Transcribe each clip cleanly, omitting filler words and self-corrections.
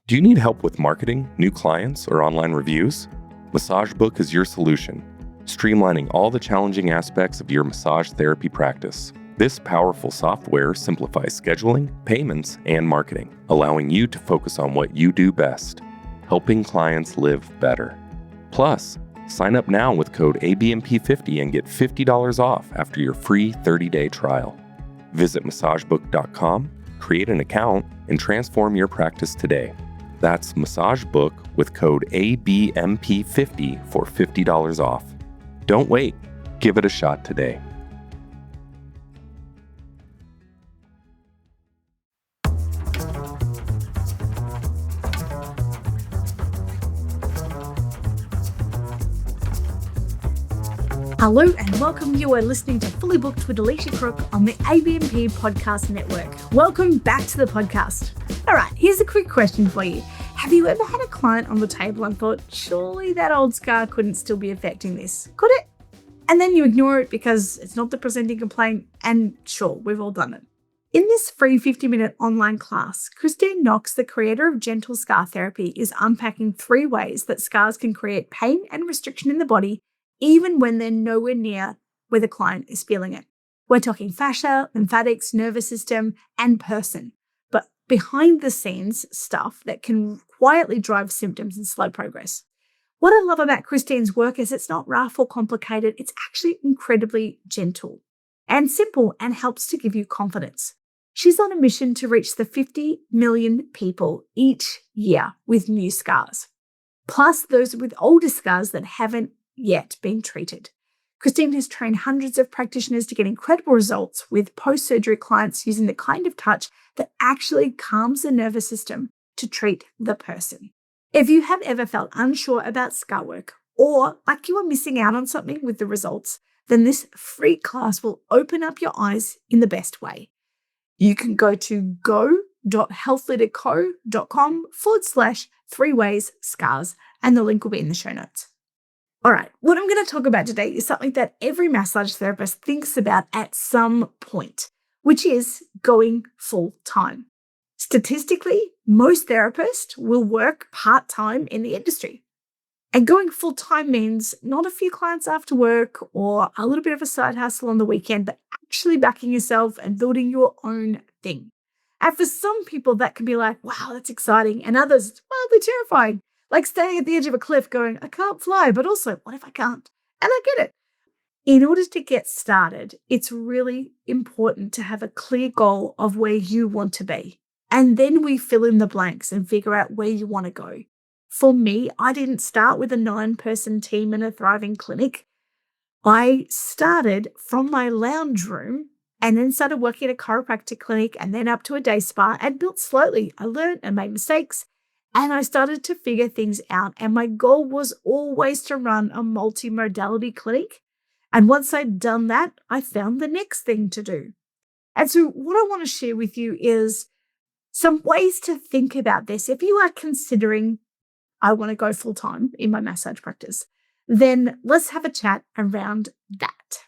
Do you need help with marketing, new clients, or online reviews? MassageBook is your solution, streamlining all the challenging aspects of your massage therapy practice. This powerful software simplifies scheduling, payments, and marketing, allowing you to focus on what you do best, helping clients live better. Plus, sign up now with code ABMP50 and get $50 off after your free 30-day trial. Visit MassageBook.com, create an account, and transform your practice today. That's MassageBook with code ABMP50 for $50 off. Don't wait. Give it a shot today. Hello and welcome. You are listening to Fully Booked with Elicia Crook on the ABMP Podcast Network. Welcome back to the podcast. All right, here's a quick question for you. Have you ever had a client on the table and thought, surely that old scar couldn't still be affecting this? Could it? And then you ignore it because it's not the presenting complaint, and sure, we've all done it. In this free 50-minute online class, Christine Knox, the creator of Gentle Scar Therapy, is unpacking 3 ways that scars can create pain and restriction in the body even when they're nowhere near where the client is feeling it. We're talking fascia, lymphatics, nervous system, and person, but behind the scenes stuff that can quietly drive symptoms and slow progress. What I love about Christine's work is it's not rough or complicated. It's actually incredibly gentle and simple and helps to give you confidence. She's on a mission to reach the 50 million people each year with new scars, plus those with older scars that haven't yet been treated. Christine has trained hundreds of practitioners to get incredible results with post-surgery clients using the kind of touch that actually calms the nervous system to treat the person. If you have ever felt unsure about scar work or like you are missing out on something with the results, then this free class will open up your eyes in the best way. You can go to go.healthleaderco.com/3ways-scars and the link will be in the show notes. All right, what I'm going to talk about today is something that every massage therapist thinks about at some point, which is going full-time. Statistically, most therapists will work part-time in the industry. And going full-time means not a few clients after work or a little bit of a side hustle on the weekend, but actually backing yourself and building your own thing. And for some people, that can be like, wow, that's exciting. And others, wildly terrifying. Like staying at the edge of a cliff going, I can't fly, but also, what if I can't? And I get it. In order to get started, it's really important to have a clear goal of where you want to be. And then we fill in the blanks and figure out where you want to go. For me, I didn't start with a 9-person team in a thriving clinic. I started from my lounge room and then started working at a chiropractic clinic and then up to a day spa and built slowly. I learned and made mistakes. And I started to figure things out. And my goal was always to run a multi-modality clinic. And once I'd done that, I found the next thing to do. And so what I want to share with you is some ways to think about this. If you are considering, I want to go full-time in my massage practice, then let's have a chat around that.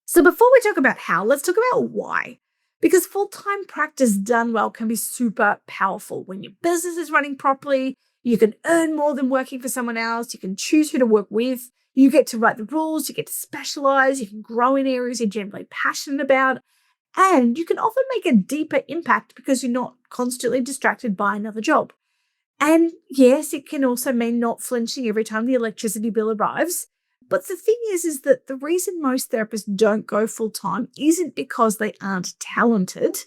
So before we talk about how, let's talk about why. Because full-time practice done well can be super powerful. When your business is running properly, you can earn more than working for someone else. You can choose who to work with. You get to write the rules. You get to specialize. You can grow in areas you're generally passionate about. And you can often make a deeper impact because you're not constantly distracted by another job. And yes, it can also mean not flinching every time the electricity bill arrives. But the thing is that the reason most therapists don't go full-time isn't because they aren't talented.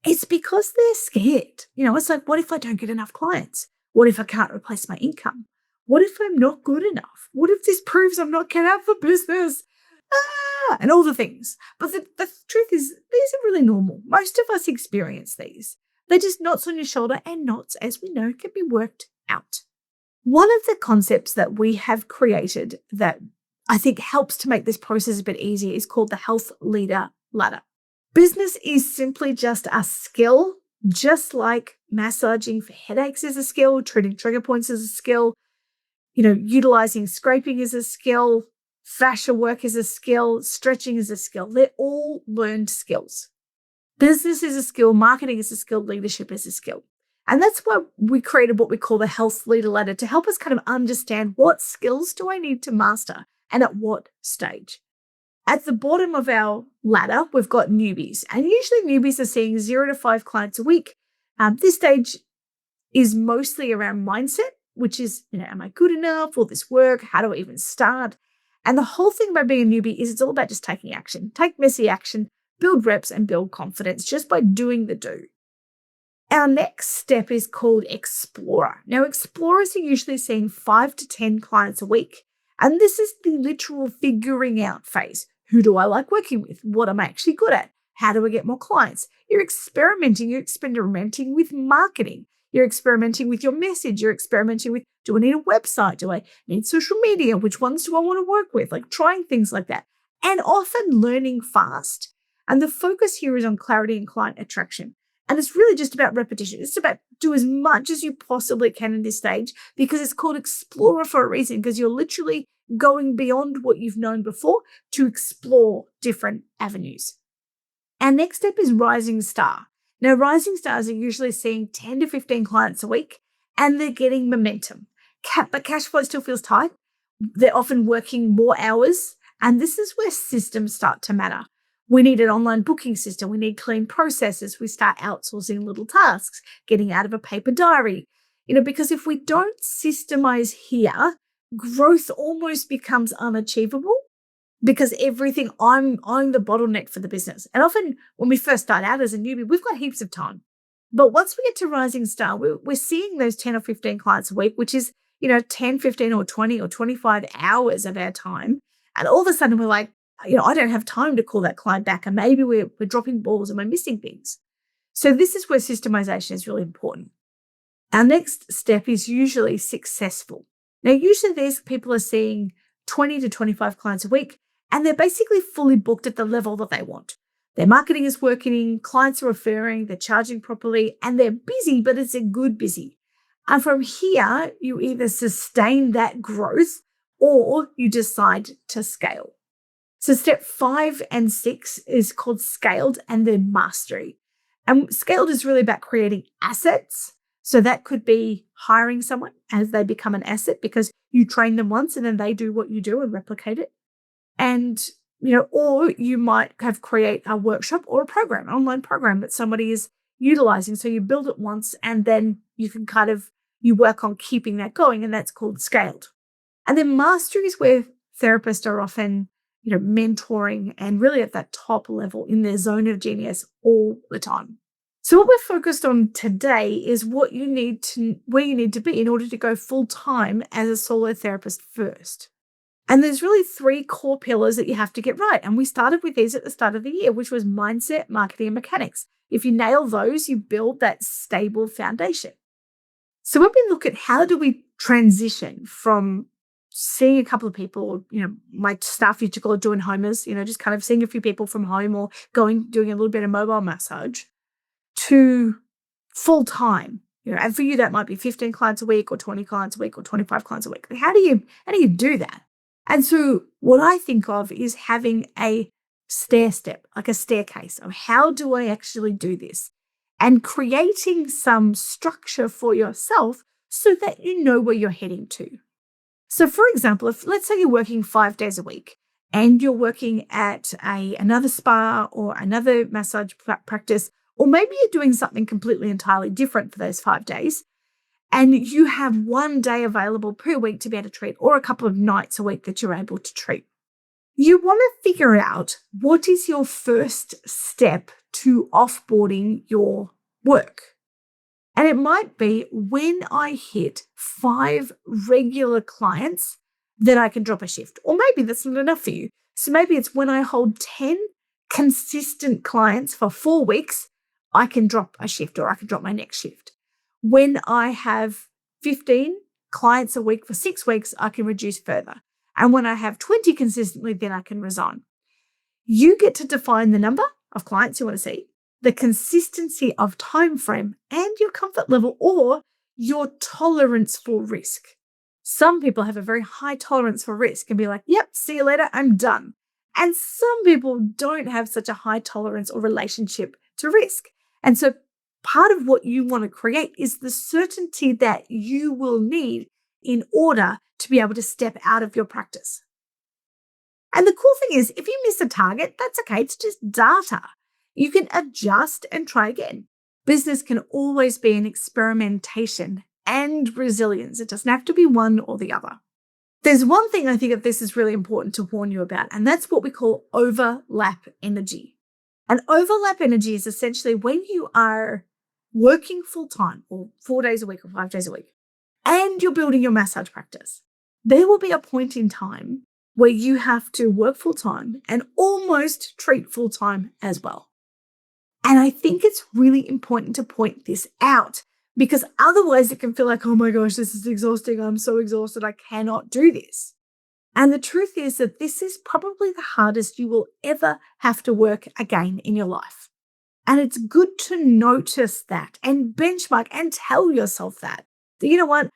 It's because they're scared. It's like, what if I don't get enough clients? What if I can't replace my income? What if I'm not good enough? What if this proves I'm not cut out for business? And all the things. But the truth is, these are really normal. Most of us experience these. They're just knots on your shoulder, and knots, as we know, can be worked out. One of the concepts that we have created that I think helps to make this process a bit easier is called the Health Leader Ladder. Business is simply just a skill, just like massaging for headaches is a skill, treating trigger points is a skill, utilizing scraping is a skill, fascia work is a skill, stretching is a skill. They're all learned skills. Business is a skill, marketing is a skill, leadership is a skill. And that's why we created what we call the Health Leader Ladder to help us kind of understand what skills do I need to master and at what stage. At the bottom of our ladder, we've got newbies, and usually newbies are seeing 0 to 5 clients a week. This stage is mostly around mindset, which is, am I good enough? Will this work? How do I even start? And the whole thing about being a newbie is it's all about just taking action. Take messy action, build reps, and build confidence just by doing the do. Our next step is called Explorer. Now, explorers are usually seeing 5 to 10 clients a week. And this is the literal figuring out phase. Who do I like working with? What am I actually good at? How do I get more clients? You're experimenting with marketing. You're experimenting with your message. You're experimenting with, do I need a website? Do I need social media? Which ones do I want to work with? Like trying things like that. And often learning fast. And the focus here is on clarity and client attraction. And it's really just about repetition. It's about do as much as you possibly can in this stage because it's called Explorer for a reason, because you're literally going beyond what you've known before to explore different avenues. Our next step is Rising Star. Now, rising stars are usually seeing 10 to 15 clients a week and they're getting momentum. But cash flow still feels tight. They're often working more hours, and this is where systems start to matter. We need an online booking system. We need clean processes. We start outsourcing little tasks, getting out of a paper diary. Because if we don't systemize here, growth almost becomes unachievable because everything, I'm the bottleneck for the business. And often when we first start out as a newbie, we've got heaps of time. But once we get to Rising Star, we're seeing those 10 or 15 clients a week, which is, 10, 15 or 20 or 25 hours of our time. And all of a sudden we're like, I don't have time to call that client back, and maybe we're dropping balls and we're missing things. So this is where systemization is really important. Our next step is usually successful. Now, usually these people are seeing 20 to 25 clients a week, and they're basically fully booked at the level that they want. Their marketing is working, clients are referring, they're charging properly, and they're busy, but it's a good busy. And from here, you either sustain that growth or you decide to scale. So step 5 and 6 is called Scaled and then Mastery. And Scaled is really about creating assets. So that could be hiring someone as they become an asset because you train them once and then they do what you do and replicate it. And, or you might create a workshop or a program, an online program that somebody is utilizing. So you build it once and then you can you work on keeping that going, and that's called Scaled. And then Mastery is where therapists are often mentoring and really at that top level in their zone of genius all the time. So what we're focused on today is where you need to be in order to go full time as a solo therapist first. And there's really 3 core pillars that you have to get right. And we started with these at the start of the year, which was mindset, marketing, and mechanics. If you nail those, you build that stable foundation. So when we look at how do we transition from seeing a couple of people, my staff used to call it doing homers, just kind of seeing a few people from home or doing a little bit of mobile massage to full time, and for you, that might be 15 clients a week or 20 clients a week or 25 clients a week. How do you do that? And so what I think of is having a stair step, like a staircase of how do I actually do this, and creating some structure for yourself so that you know where you're heading to. So for example, if let's say you're working 5 days a week and you're working at another spa or another massage practice, or maybe you're doing something completely entirely different for those 5 days, and you have 1 day available per week to be able to treat, or a couple of nights a week that you're able to treat. You want to figure out what is your first step to offboarding your work. And it might be when I hit 5 regular clients, then I can drop a shift. Or maybe that's not enough for you. So maybe it's when I hold 10 consistent clients for 4 weeks, I can drop a shift or I can drop my next shift. When I have 15 clients a week for 6 weeks, I can reduce further. And when I have 20 consistently, then I can resign. You get to define the number of clients you want to see, the consistency of time frame, and your comfort level or your tolerance for risk. Some people have a very high tolerance for risk and be like, yep, see you later, I'm done. And some people don't have such a high tolerance or relationship to risk. And so part of what you want to create is the certainty that you will need in order to be able to step out of your practice. And the cool thing is, if you miss a target, that's okay. It's just data. You can adjust and try again. Business can always be an experimentation and resilience. It doesn't have to be one or the other. There's one thing I think that this is really important to warn you about, and that's what we call overlap energy. And overlap energy is essentially when you are working full-time or 4 days a week or 5 days a week, and you're building your massage practice. There will be a point in time where you have to work full-time and almost treat full-time as well. And I think it's really important to point this out because otherwise it can feel like, oh my gosh, this is exhausting. I'm so exhausted. I cannot do this. And the truth is that this is probably the hardest you will ever have to work again in your life. And it's good to notice that and benchmark and tell yourself that you know what,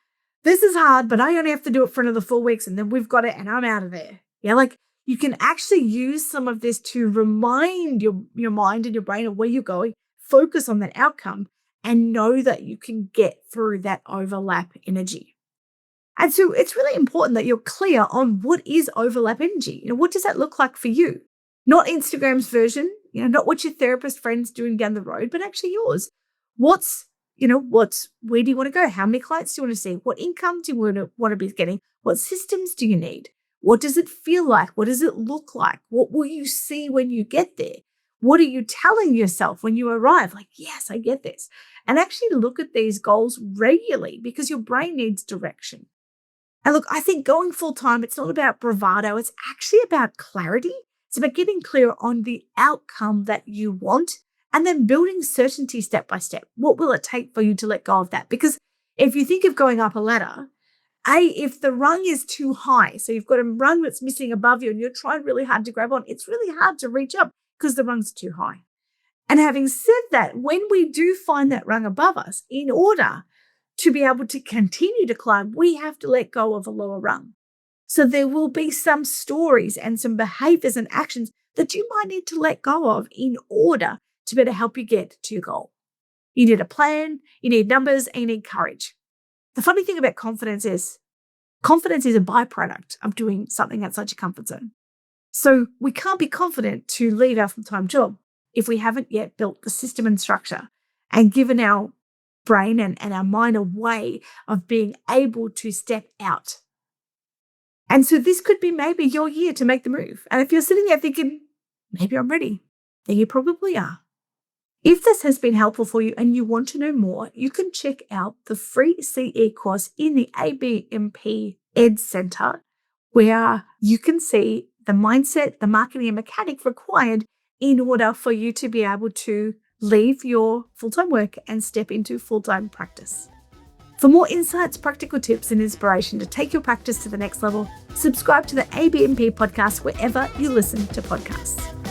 this is hard, but I only have to do it for another 4 weeks and then we've got it and I'm out of there. Yeah, like you can actually use some of this to remind your mind and your brain of where you're going, focus on that outcome and know that you can get through that overlap energy. And so it's really important that you're clear on what is overlap energy. You know, what does that look like for you? Not Instagram's version, not what your therapist friends doing down the road, but actually yours. Where do you want to go? How many clients do you want to see? What income do you want to be getting? What systems do you need? What does it feel like? What does it look like? What will you see when you get there? What are you telling yourself when you arrive? Like, yes, I get this. And actually look at these goals regularly because your brain needs direction. And look, I think going full time, it's not about bravado. It's actually about clarity. It's about getting clear on the outcome that you want and then building certainty step by step. What will it take for you to let go of that? Because if you think of going up a ladder, if the rung is too high, so you've got a rung that's missing above you and you're trying really hard to grab on, it's really hard to reach up because the rung's too high. And having said that, when we do find that rung above us, in order to be able to continue to climb, we have to let go of a lower rung. So there will be some stories and some behaviors and actions that you might need to let go of in order to better help you get to your goal. You need a plan, you need numbers, and you need courage. The funny thing about confidence is a byproduct of doing something outside your comfort zone. So we can't be confident to leave our full-time job if we haven't yet built the system and structure and given our brain and our mind a way of being able to step out. And so this could be maybe your year to make the move. And if you're sitting there thinking, maybe I'm ready, then you probably are. If this has been helpful for you and you want to know more, you can check out the free CE course in the ABMP Ed Center, where you can see the mindset, the marketing and mechanic required in order for you to be able to leave your full-time work and step into full-time practice. For more insights, practical tips, and inspiration to take your practice to the next level, subscribe to the ABMP podcast wherever you listen to podcasts.